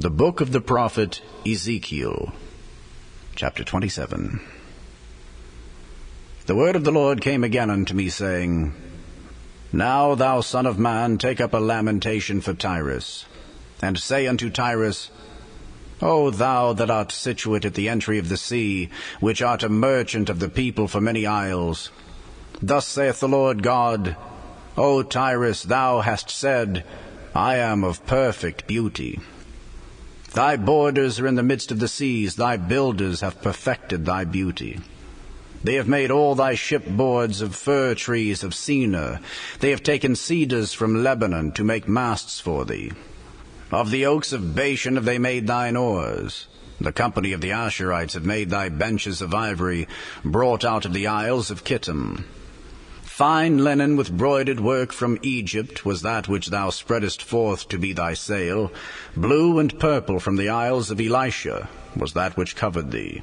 The book of the prophet Ezekiel, Chapter 27. The word of the Lord came again unto me, saying, Now, thou son of man, take up a lamentation for Tyrus, and say unto Tyrus, O thou that art situate at the entry of the sea, which art a merchant of the people for many isles, thus saith the Lord God, O Tyrus, thou hast said, I am of perfect beauty. Thy borders are in the midst of the seas, thy builders have perfected thy beauty. They have made all thy shipboards of fir trees of Senir. They have taken cedars from Lebanon to make masts for thee. Of the oaks of Bashan have they made thine oars. The company of the Asherites have made thy benches of ivory, brought out of the isles of Kittim. Fine linen with broidered work from Egypt was that which thou spreadest forth to be thy sail. Blue and purple from the isles of Elisha was that which covered thee.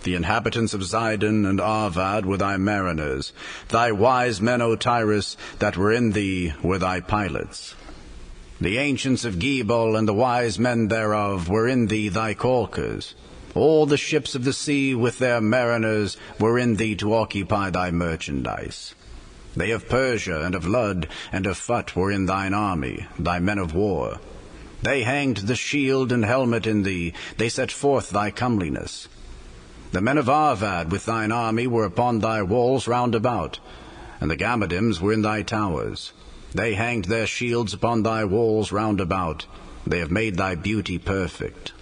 The inhabitants of Zidon and Arvad were thy mariners. Thy wise men, O Tyrus, that were in thee were thy pilots. The ancients of Gebal and the wise men thereof were in thee thy caulkers. All the ships of the sea with their mariners were in thee to occupy thy merchandise. They of Persia and of Lud and of Phut were in thine army, thy men of war. They hanged the shield and helmet in thee, they set forth thy comeliness. The men of Arvad with thine army were upon thy walls round about, and the Gammadims were in thy towers. They hanged their shields upon thy walls round about, they have made thy beauty perfect.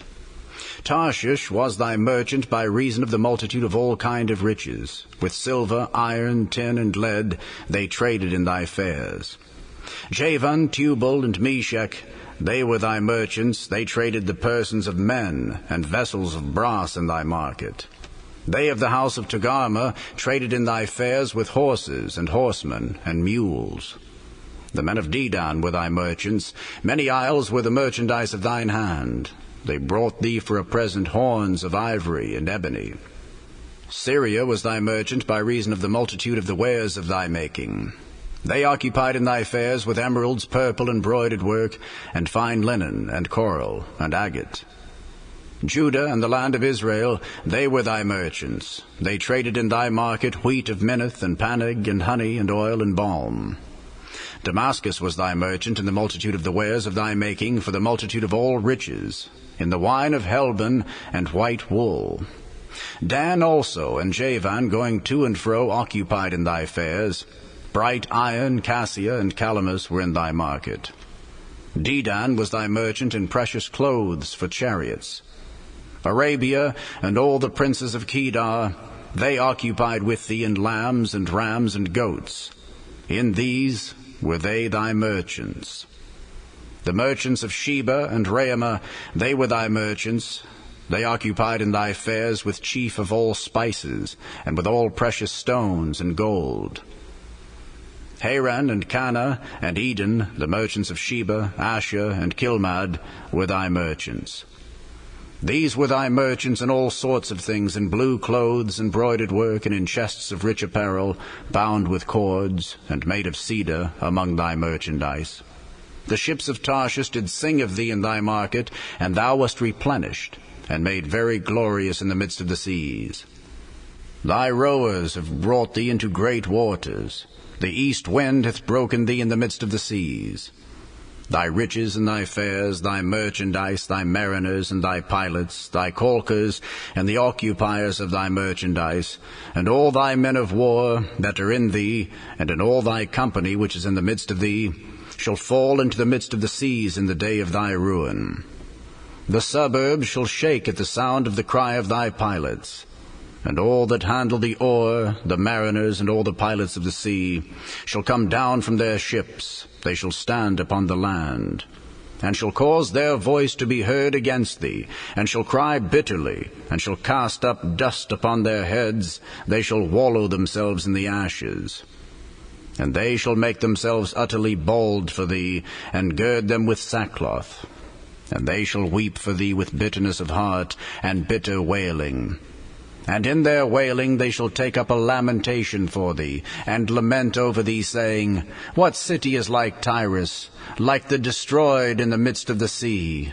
Tarshish was thy merchant by reason of the multitude of all kind of riches. With silver, iron, tin, and lead they traded in thy fairs. Javan, Tubal, and Meshech, they were thy merchants. They traded the persons of men and vessels of brass in thy market. They of the house of Togarmah traded in thy fairs with horses and horsemen and mules. The men of Dedan were thy merchants. Many isles were the merchandise of thine hand. They brought thee for a present horns of ivory and ebony. Syria was thy merchant by reason of the multitude of the wares of thy making. They occupied in thy fairs with emeralds, purple, and broidered work, and fine linen, and coral, and agate. Judah and the land of Israel, they were thy merchants. They traded in thy market wheat of Minnith, and Panig, and honey, and oil, and balm. Damascus was thy merchant in the multitude of the wares of thy making, for the multitude of all riches, in the wine of Helbon and white wool. Dan also and Javan, going to and fro, occupied in thy fairs. Bright iron, cassia, and calamus were in thy market. Dedan was thy merchant in precious clothes for chariots. Arabia and all the princes of Kedar, they occupied with thee in lambs and rams and goats. In these were they thy merchants. The merchants of Sheba and Raamah, they were thy merchants. They occupied in thy fairs with chief of all spices, and with all precious stones and gold. Haran and Cana and Eden, the merchants of Sheba, Asher, and Kilmad, were thy merchants. These were thy merchants in all sorts of things, in blue clothes, and broidered work, and in chests of rich apparel, bound with cords, and made of cedar, among thy merchandise. The ships of Tarshish did sing of thee in thy market, and thou wast replenished, and made very glorious in the midst of the seas. Thy rowers have brought thee into great waters. The east wind hath broken thee in the midst of the seas. Thy riches and thy fairs, thy merchandise, thy mariners and thy pilots, thy caulkers, and the occupiers of thy merchandise, and all thy men of war that are in thee, and in all thy company which is in the midst of thee, shall fall into the midst of the seas in the day of thy ruin. The suburbs shall shake at the sound of the cry of thy pilots. And all that handle the oar, the mariners, and all the pilots of the sea, shall come down from their ships, they shall stand upon the land, and shall cause their voice to be heard against thee, and shall cry bitterly, and shall cast up dust upon their heads, they shall wallow themselves in the ashes. And they shall make themselves utterly bald for thee, and gird them with sackcloth. And they shall weep for thee with bitterness of heart, and bitter wailing. And in their wailing they shall take up a lamentation for thee, and lament over thee, saying, What city is like Tyrus, like the destroyed in the midst of the sea?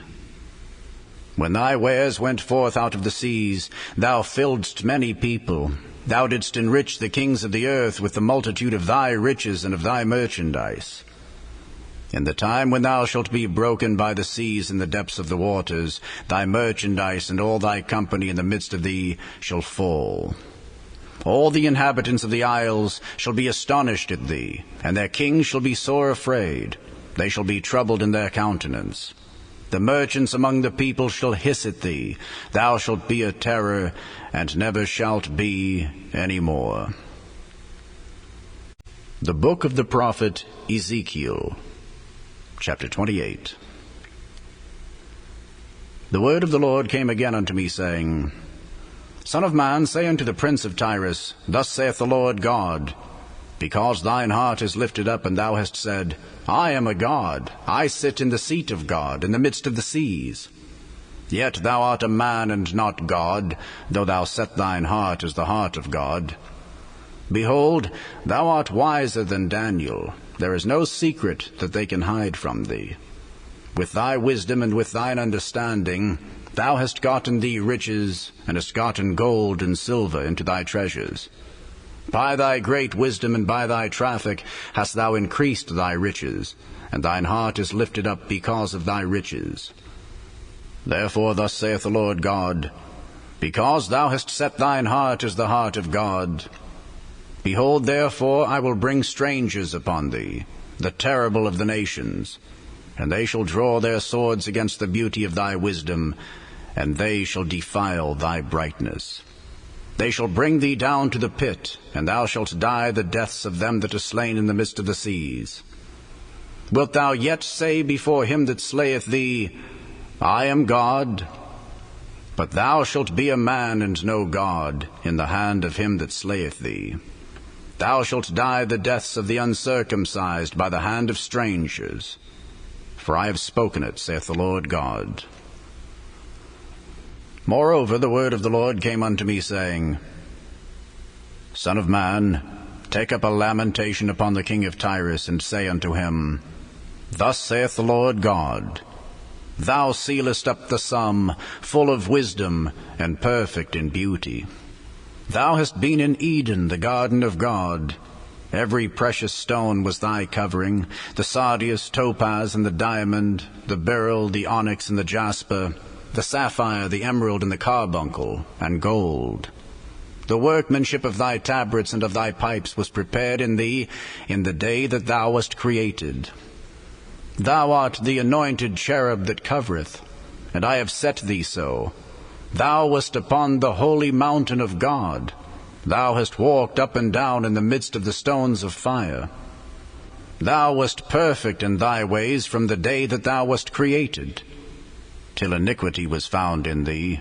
When thy wares went forth out of the seas, thou filledst many people. Thou didst enrich the kings of the earth with the multitude of thy riches and of thy merchandise. In the time when thou shalt be broken by the seas in the depths of the waters, thy merchandise and all thy company in the midst of thee shall fall. All the inhabitants of the isles shall be astonished at thee, and their kings shall be sore afraid. They shall be troubled in their countenance. The merchants among the people shall hiss at thee. Thou shalt be a terror, and never shalt be any more. The book of the prophet Ezekiel, Chapter 28. The word of the Lord came again unto me, saying, Son of man, say unto the prince of Tyrus, Thus saith the Lord God, Because thine heart is lifted up, and thou hast said, I am a god, I sit in the seat of God, in the midst of the seas. Yet thou art a man and not God, though thou set thine heart as the heart of God. Behold, thou art wiser than Daniel. There is no secret that they can hide from thee. With thy wisdom and with thine understanding, thou hast gotten thee riches, and hast gotten gold and silver into thy treasures. By thy great wisdom and by thy traffic hast thou increased thy riches, and thine heart is lifted up because of thy riches. Therefore thus saith the Lord God, Because thou hast set thine heart as the heart of God, behold, therefore I will bring strangers upon thee, the terrible of the nations, and they shall draw their swords against the beauty of thy wisdom, and they shall defile thy brightness. They shall bring thee down to the pit, and thou shalt die the deaths of them that are slain in the midst of the seas. Wilt thou yet say before him that slayeth thee, I am God? But thou shalt be a man and no God in the hand of him that slayeth thee. Thou shalt die the deaths of the uncircumcised by the hand of strangers. For I have spoken it, saith the Lord God. Moreover, the word of the Lord came unto me, saying, Son of man, take up a lamentation upon the king of Tyrus, and say unto him, Thus saith the Lord God, Thou sealest up the sum, full of wisdom, and perfect in beauty. Thou hast been in Eden, the garden of God. Every precious stone was thy covering, the sardius, topaz, and the diamond, the beryl, the onyx, and the jasper, the sapphire, the emerald, and the carbuncle, and gold. The workmanship of thy tabrets and of thy pipes was prepared in thee in the day that thou wast created. Thou art the anointed cherub that covereth, and I have set thee so. Thou wast upon the holy mountain of God. Thou hast walked up and down in the midst of the stones of fire. Thou wast perfect in thy ways from the day that thou wast created, till iniquity was found in thee.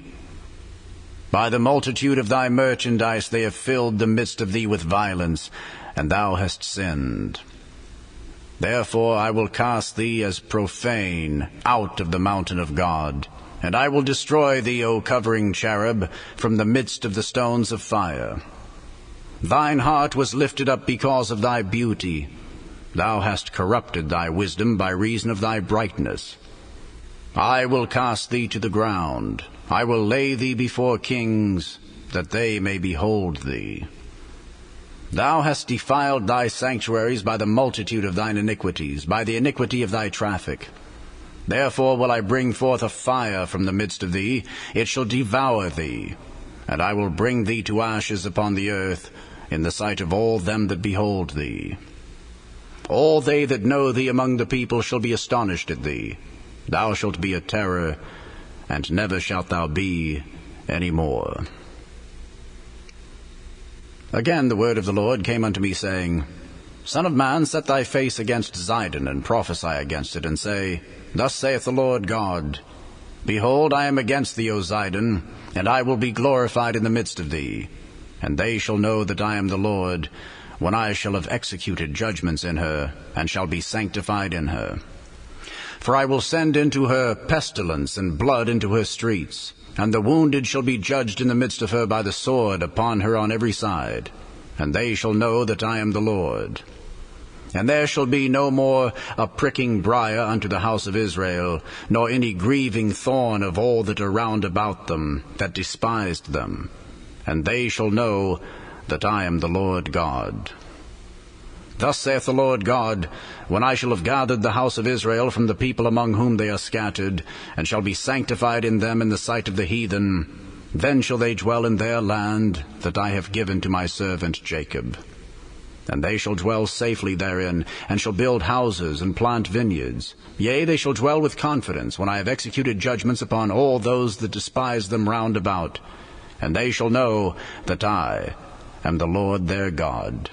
By the multitude of thy merchandise they have filled the midst of thee with violence, and thou hast sinned. Therefore I will cast thee as profane out of the mountain of God, and I will destroy thee, O covering cherub, from the midst of the stones of fire. Thine heart was lifted up because of thy beauty. Thou hast corrupted thy wisdom by reason of thy brightness. I will cast thee to the ground. I will lay thee before kings, that they may behold thee. Thou hast defiled thy sanctuaries by the multitude of thine iniquities, by the iniquity of thy traffic. Therefore will I bring forth a fire from the midst of thee, it shall devour thee, and I will bring thee to ashes upon the earth, in the sight of all them that behold thee. All they that know thee among the people shall be astonished at thee. Thou shalt be a terror, and never shalt thou be any more. Again the word of the Lord came unto me, saying, Son of man, set thy face against Zidon, and prophesy against it, and say, Thus saith the Lord God, Behold, I am against thee, O Zidon, and I will be glorified in the midst of thee. And they shall know that I am the Lord, when I shall have executed judgments in her, and shall be sanctified in her. For I will send into her pestilence and blood into her streets, and the wounded shall be judged in the midst of her by the sword upon her on every side, and they shall know that I am the Lord. And there shall be no more a pricking briar unto the house of Israel, nor any grieving thorn of all that are round about them, that despised them. And they shall know that I am the Lord God. Thus saith the Lord God, when I shall have gathered the house of Israel from the people among whom they are scattered, and shall be sanctified in them in the sight of the heathen, then shall they dwell in their land that I have given to my servant Jacob. And they shall dwell safely therein, and shall build houses and plant vineyards. Yea, they shall dwell with confidence, when I have executed judgments upon all those that despise them round about. And they shall know that I am the Lord their God.